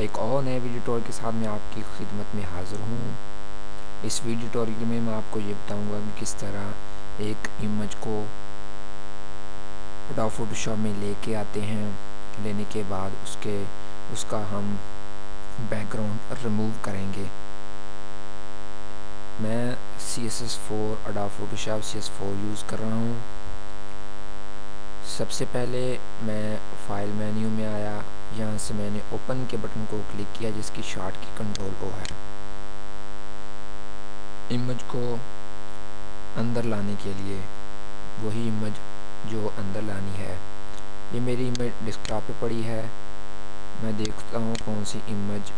एक और नए वीडियो ट्यूटोरियल के साथ मैं आपकी खिदमत में हाज़िर हूँ। इस वीडियो ट्यूटोरियल में मैं आपको ये बताऊँगा कि किस तरह एक इमेज को एडोब फोटोशॉप में लेके आते हैं। लेने के बाद उसका हम बैकग्राउंड रिमूव करेंगे। मैं CSS4 adobe Photoshop CS4 use कर रहा हूँ। सबसे पहले मैं फाइल मेन्यू में आया, यहाँ से मैंने ओपन के बटन को क्लिक किया जिसकी शॉर्ट की कंट्रोल O है। इमेज को अंदर लाने के लिए वही इमेज जो अंदर लानी है, ये मेरी इमेज डेस्कटॉप पे पड़ी है। मैं देखता हूँ कौन सी इमेज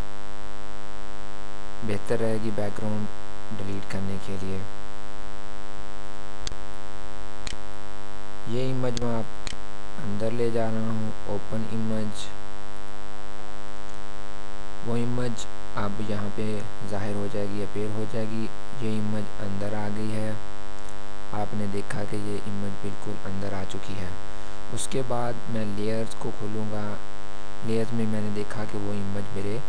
बेहतर रहेगी बैकग्राउंड डिलीट करने के लिए। ये इमेज मैं आप अंदर ले जा रहा हूँ। ओपन इमेज, वो इमेज अब यहाँ पे ज़ाहिर हो जाएगी, अपीयर हो जाएगी। ये इमेज अंदर आ गई है। आपने देखा कि ये इमेज बिल्कुल अंदर आ चुकी है। उसके बाद मैं लेयर्स को खोलूँगा। लेयर्स में मैंने देखा कि वो इमेज मेरे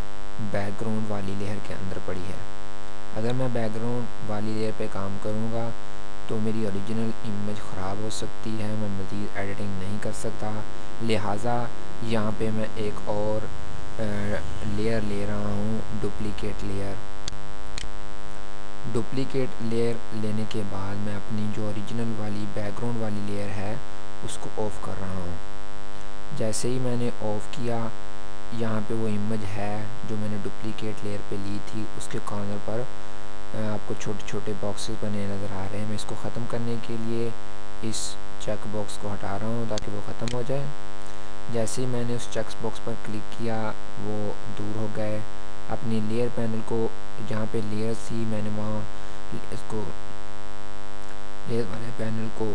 बैकग्राउंड वाली लेयर के अंदर पड़ी है। अगर मैं बैकग्राउंड वाली लेयर पे काम करूँगा तो मेरी ओरिजिनल इमेज ख़राब हो सकती है, मैं मज़ीद एडिटिंग नहीं कर सकता। लिहाजा यहाँ पे मैं एक और लेयर ले रहा हूँ, डुप्लीकेट लेयर। डुप्लीकेट लेयर लेने के बाद मैं अपनी जो ओरिजिनल वाली बैकग्राउंड वाली लेयर है उसको ऑफ़ कर रहा हूँ। जैसे ही मैंने ऑफ़ किया, यहाँ पे वो इमेज है जो मैंने डुप्लीकेट लेयर पे ली थी, उसके कॉर्नर पर आपको छोटे छोटे बॉक्सेस बने नज़र आ रहे हैं। मैं इसको ख़त्म करने के लिए इस चेक बॉक्स को हटा रहा हूँ ताकि वो ख़त्म हो जाए। जैसे ही मैंने उस चेक बॉक्स पर क्लिक किया वो दूर हो गए। अपनी लेयर पैनल को, जहाँ पे लेयर्स थी, मैंने वहाँ इसको लेयर वाले पैनल को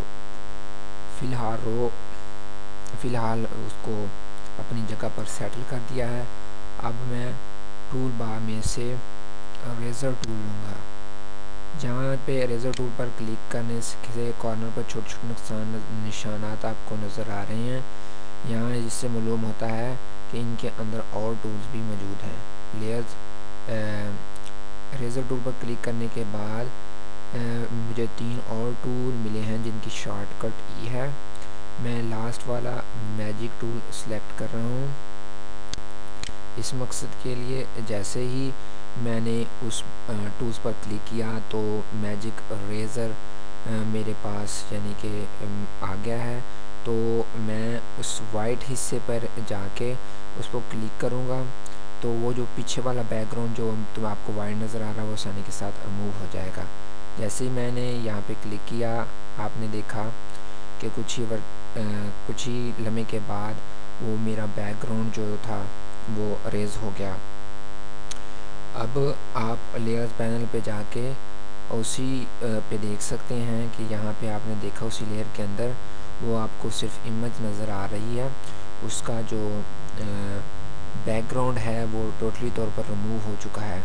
फ़िलहाल उसको अपनी जगह पर सेटल कर दिया है। अब मैं टूल बार में से इरेज़र टूल लूँगा। जहाँ पे इरेज़र टूल पर क्लिक करने से कॉर्नर पर छोटे छोटे निशानात आपको नज़र आ रहे हैं यहाँ, जिससे मालूम होता है कि इनके अंदर और टूल्स भी मौजूद हैं। लेयर्स इरेज़र टूल पर क्लिक करने के बाद मुझे 3 और टूल मिले हैं जिनकी शॉर्टकट E है। मैं लास्ट वाला मैजिक टूल सेलेक्ट कर रहा हूँ। इस मकसद के लिए जैसे ही मैंने उस टूल्स पर क्लिक किया तो मैजिक इरेज़र मेरे पास यानी कि आ गया है। तो मैं उस वाइट हिस्से पर जाके उस पर क्लिक करूँगा तो वो जो पीछे वाला बैकग्राउंड जो तो आपको वाइट नज़र आ रहा है वो आसानी के साथ रिमूव हो जाएगा। जैसे ही मैंने यहाँ पे क्लिक किया, आपने देखा कि कुछ ही लम्हे के बाद वो मेरा बैकग्राउंड जो था वो इरेज़ हो गया। अब आप लेयर्स पैनल पे जाके उसी पे देख सकते हैं कि यहाँ पे आपने देखा उसी लेयर के अंदर वो आपको सिर्फ इमेज नज़र आ रही है। उसका जो बैकग्राउंड है वो टोटली तौर पर रिमूव हो चुका है।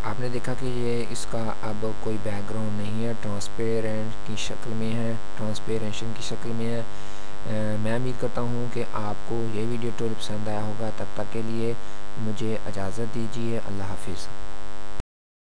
आपने देखा कि ये इसका अब कोई बैकग्राउंड नहीं है, ट्रांसपेरेंट की शक्ल में है, ट्रांसपेरेंशन की शक्ल में है। मैं उम्मीद करता हूँ कि आपको ये वीडियो ट्यूटोरियल पसंद आया होगा। तब तक के लिए मुझे इजाज़त दीजिए। अल्लाह हाफिज़।